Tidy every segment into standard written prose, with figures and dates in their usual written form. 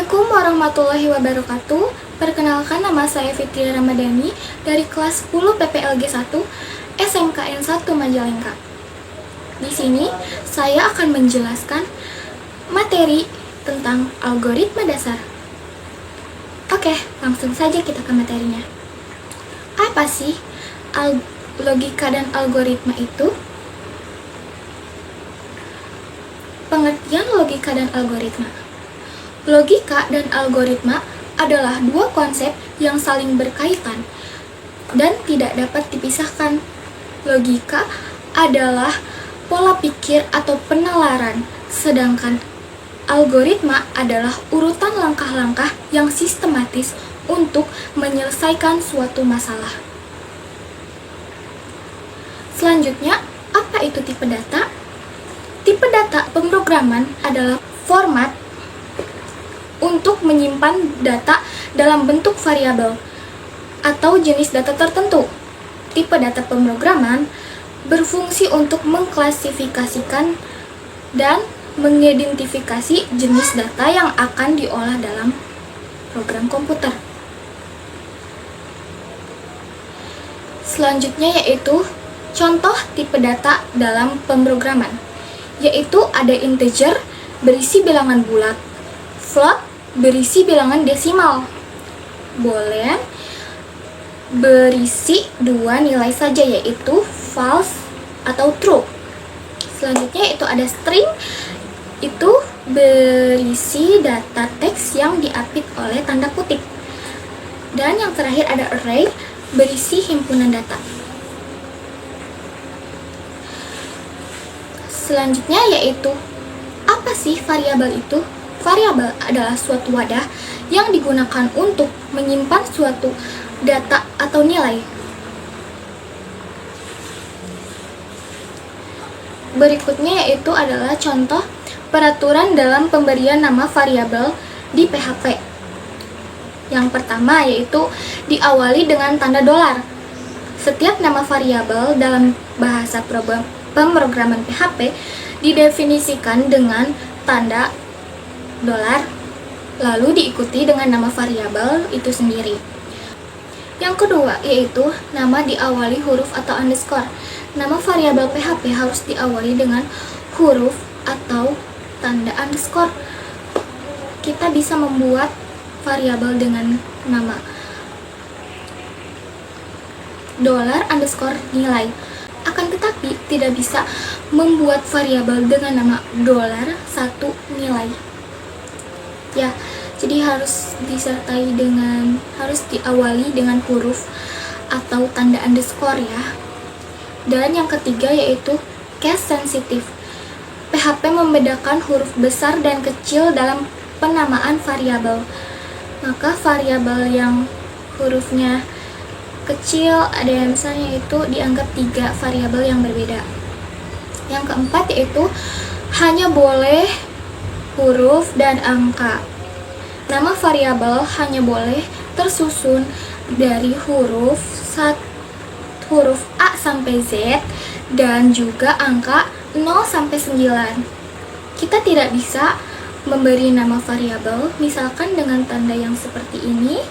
Assalamualaikum warahmatullahi wabarakatuh. Perkenalkan, nama saya Fitri Ramadhani dari kelas 10 PPLG 1 SMKN 1 Majalengka. Di sini saya akan menjelaskan materi tentang algoritma dasar. Oke, langsung saja kita ke materinya. Apa sih logika dan algoritma itu? Pengertian logika dan algoritma. Logika dan algoritma adalah dua konsep yang saling berkaitan dan tidak dapat dipisahkan. Logika adalah pola pikir atau penalaran, sedangkan algoritma adalah urutan langkah-langkah yang sistematis untuk menyelesaikan suatu masalah. Selanjutnya, apa itu tipe data? Tipe data pemrograman adalah format untuk menyimpan data dalam bentuk variabel atau jenis data tertentu. Tipe data pemrograman berfungsi untuk mengklasifikasikan dan mengidentifikasi jenis data yang akan diolah dalam program komputer. Selanjutnya yaitu contoh tipe data dalam pemrograman, yaitu ada integer berisi bilangan bulat, float berisi bilangan desimal, boolean berisi dua nilai saja, yaitu false atau true. Selanjutnya itu ada string, itu berisi data teks yang diapit oleh tanda kutip. Dan yang terakhir ada array, berisi himpunan data. Selanjutnya yaitu, apa sih variabel itu? Variabel adalah suatu wadah yang digunakan untuk menyimpan suatu data atau nilai. Berikutnya yaitu adalah contoh peraturan dalam pemberian nama variabel di PHP. Yang pertama yaitu diawali dengan tanda $. Setiap nama variabel dalam bahasa pemrograman PHP didefinisikan dengan tanda $, lalu diikuti dengan nama variabel itu sendiri. Yang kedua yaitu nama diawali huruf atau underscore. Nama variabel PHP harus diawali dengan huruf atau tanda underscore. Kita bisa membuat variabel dengan nama $_ nilai. Akan tetapi tidak bisa membuat variabel dengan nama $1 nilai. Ya, jadi harus diawali dengan huruf atau tanda underscore ya. Dan yang ketiga yaitu case sensitive. PHP membedakan huruf besar dan kecil dalam penamaan variabel. Maka variabel yang hurufnya kecil ada yang misalnya itu dianggap 3 variabel yang berbeda. Yang keempat yaitu hanya boleh huruf dan angka. Nama variabel hanya boleh tersusun dari huruf A sampai Z dan juga angka 0 sampai 9. Kita tidak bisa memberi nama variabel misalkan dengan tanda yang seperti ini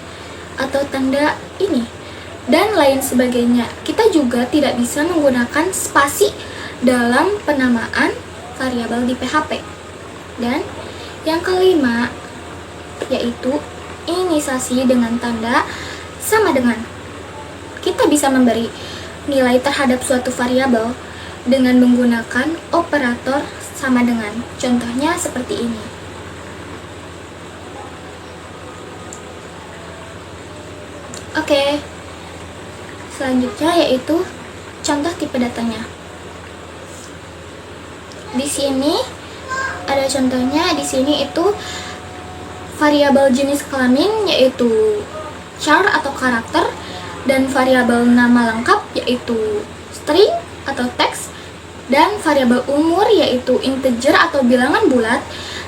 atau tanda ini dan lain sebagainya. Kita juga tidak bisa menggunakan spasi dalam penamaan variabel di PHP. Dan yang kelima yaitu inisiasi dengan tanda sama dengan. Kita bisa memberi nilai terhadap suatu variabel dengan menggunakan operator sama dengan. Contohnya seperti ini. Oke. Selanjutnya yaitu contoh tipe datanya. Di sini ada contohnya, di sini itu variabel jenis kelamin yaitu char atau karakter, dan variabel nama lengkap yaitu string atau teks, dan variabel umur yaitu integer atau bilangan bulat,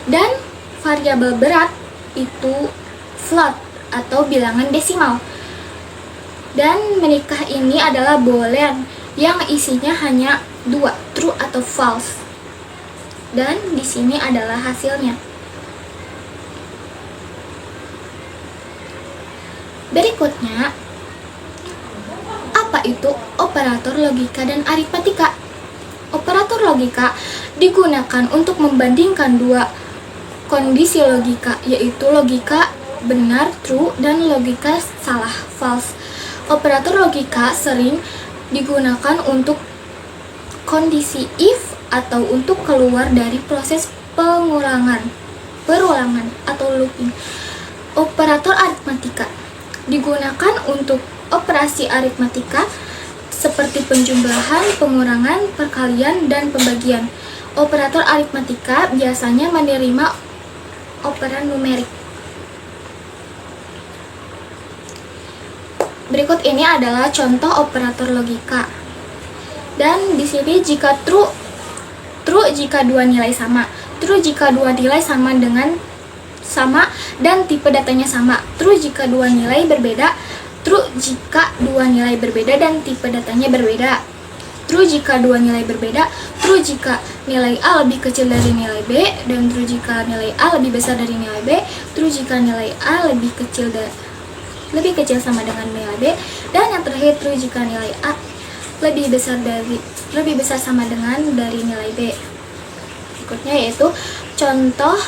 dan variabel berat itu float atau bilangan desimal. Dan menikah ini adalah boolean yang isinya hanya 2, true atau false. Dan di sini adalah hasilnya. Berikutnya, apa itu operator logika dan aritmatika? Operator logika digunakan untuk membandingkan dua kondisi logika, yaitu logika benar, true, dan logika salah, false. Operator logika sering digunakan untuk kondisi if atau untuk keluar dari proses perulangan atau looping. Operator aritmatika digunakan untuk operasi aritmatika seperti penjumlahan, pengurangan, perkalian, dan pembagian. Operator aritmatika biasanya menerima operan numerik. Berikut ini adalah contoh operator logika. Dan di sini jika true jika dua nilai sama, true jika dua nilai sama dan tipe datanya sama, true jika dua nilai berbeda, true jika dua nilai berbeda dan tipe datanya berbeda, true jika dua nilai berbeda, true jika nilai A lebih kecil dari nilai B, dan true jika nilai A lebih besar dari nilai B, true jika nilai A lebih kecil sama dengan nilai B, dan yang terakhir true jika nilai A lebih besar sama dengan dari nilai B. Berikutnya yaitu contoh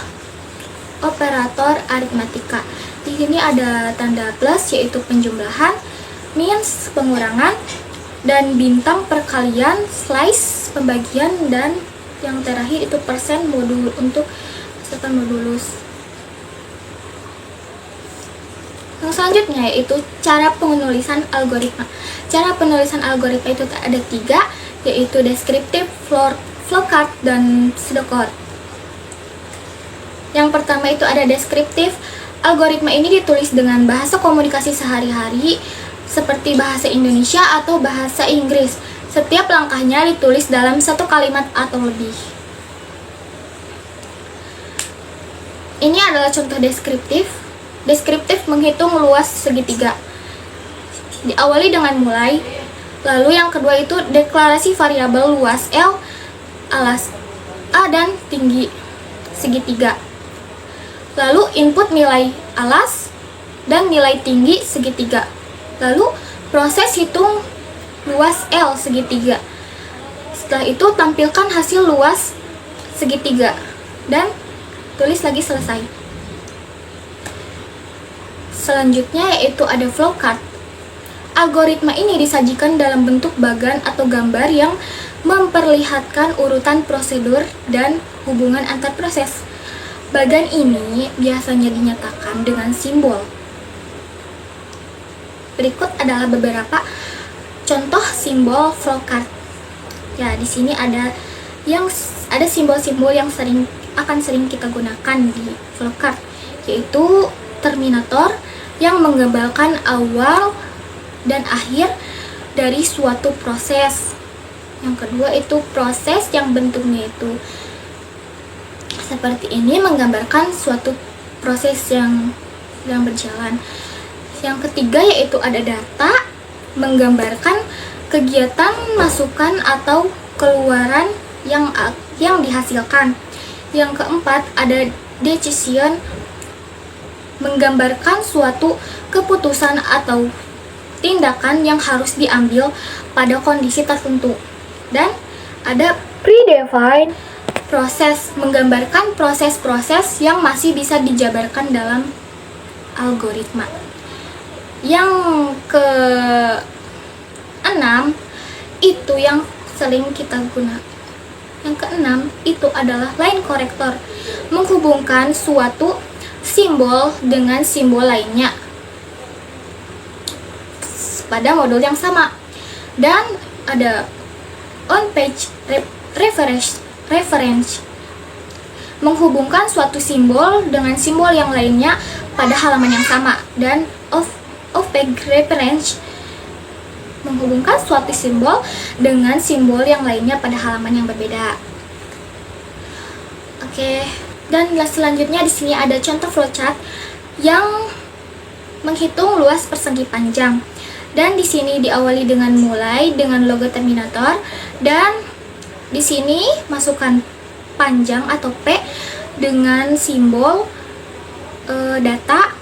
operator aritmatika. Di sini ada tanda plus yaitu penjumlahan, minus pengurangan, dan bintang perkalian, slice pembagian, dan yang terakhir itu persen modul untuk hasilkan modulus. Yang selanjutnya yaitu cara penulisan algoritma. Cara penulisan algoritma itu ada 3, yaitu deskriptif, flowchart, dan pseudocode. Yang pertama itu ada deskriptif. Algoritma ini ditulis dengan bahasa komunikasi sehari-hari seperti bahasa Indonesia atau bahasa Inggris. Setiap langkahnya ditulis dalam satu kalimat atau lebih. Ini adalah contoh deskriptif. Deskriptif menghitung luas segitiga. Diawali dengan mulai. Lalu yang kedua itu deklarasi variabel luas L, alas A, dan tinggi segitiga. Lalu input nilai alas dan nilai tinggi segitiga. Lalu proses hitung luas L segitiga. Setelah itu tampilkan hasil luas segitiga dan tulis lagi selesai. Selanjutnya yaitu ada flowchart. Algoritma ini disajikan dalam bentuk bagan atau gambar yang memperlihatkan urutan prosedur dan hubungan antar proses. Bagan ini biasanya dinyatakan dengan simbol. Berikut adalah beberapa contoh simbol flowchart. Ya, di sini ada simbol-simbol yang akan sering kita gunakan di flowchart, yaitu terminator yang menggambarkan awal dan akhir dari suatu proses. Yang kedua itu proses yang bentuknya itu seperti ini, menggambarkan suatu proses yang sedang berjalan. Yang ketiga yaitu ada data, menggambarkan kegiatan masukan atau keluaran yang dihasilkan. Yang keempat ada decision, menggambarkan suatu keputusan atau tindakan yang harus diambil pada kondisi tertentu. Dan ada predefined proses, menggambarkan proses-proses yang masih bisa dijabarkan dalam algoritma. Yang keenam itu yang sering kita gunakan. Yang keenam itu adalah line corrector, menghubungkan suatu simbol dengan simbol lainnya pada modul yang sama. Dan ada on page reference, menghubungkan suatu simbol dengan simbol yang lainnya pada halaman yang sama. Dan off page reference, menghubungkan suatu simbol dengan simbol yang lainnya pada halaman yang berbeda. Oke. Dan selanjutnya di sini ada contoh flowchart yang menghitung luas persegi panjang. Dan di sini diawali dengan mulai dengan logo terminator, dan di sini masukkan panjang atau P dengan simbol data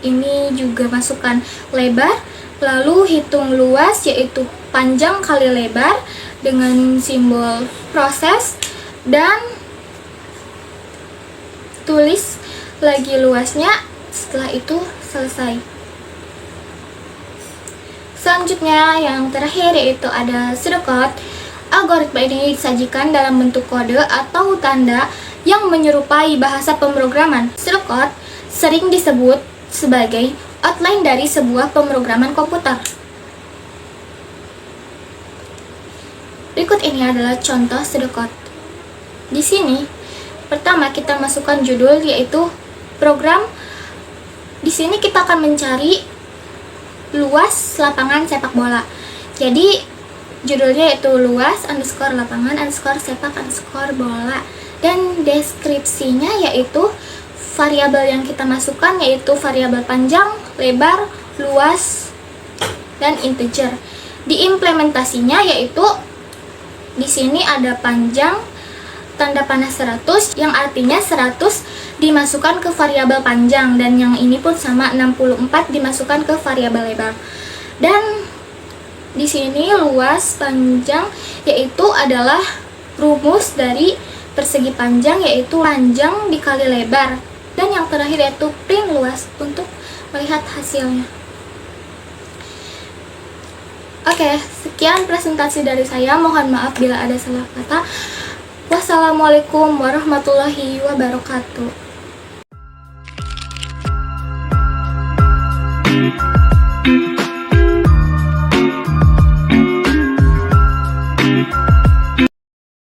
ini juga masukkan lebar, lalu hitung luas yaitu panjang kali lebar dengan simbol proses, dan tulis lagi luasnya. Setelah itu selesai. Selanjutnya yang terakhir yaitu ada pseudocode. Algoritma ini disajikan dalam bentuk kode atau tanda yang menyerupai bahasa pemrograman. Pseudocode sering disebut sebagai outline dari sebuah pemrograman komputer. Berikut ini adalah contoh pseudocode. Di sini, pertama kita masukkan judul yaitu program. Di sini kita akan mencari luas lapangan sepak bola. Jadi judulnya yaitu luas underscore lapangan underscore sepak underscore bola. Dan deskripsinya yaitu variabel yang kita masukkan yaitu variabel panjang, lebar, luas, dan integer. Di implementasinya yaitu di sini ada panjang tanda panah 100 yang artinya 100 dimasukkan ke variabel panjang, dan yang ini pun sama 64 dimasukkan ke variabel lebar. Dan di sini luas panjang yaitu adalah rumus dari persegi panjang yaitu panjang dikali lebar, dan yang terakhir yaitu print luas untuk melihat hasilnya. Oke, sekian presentasi dari saya. Mohon maaf bila ada salah kata. Wassalamualaikum warahmatullahi wabarakatuh.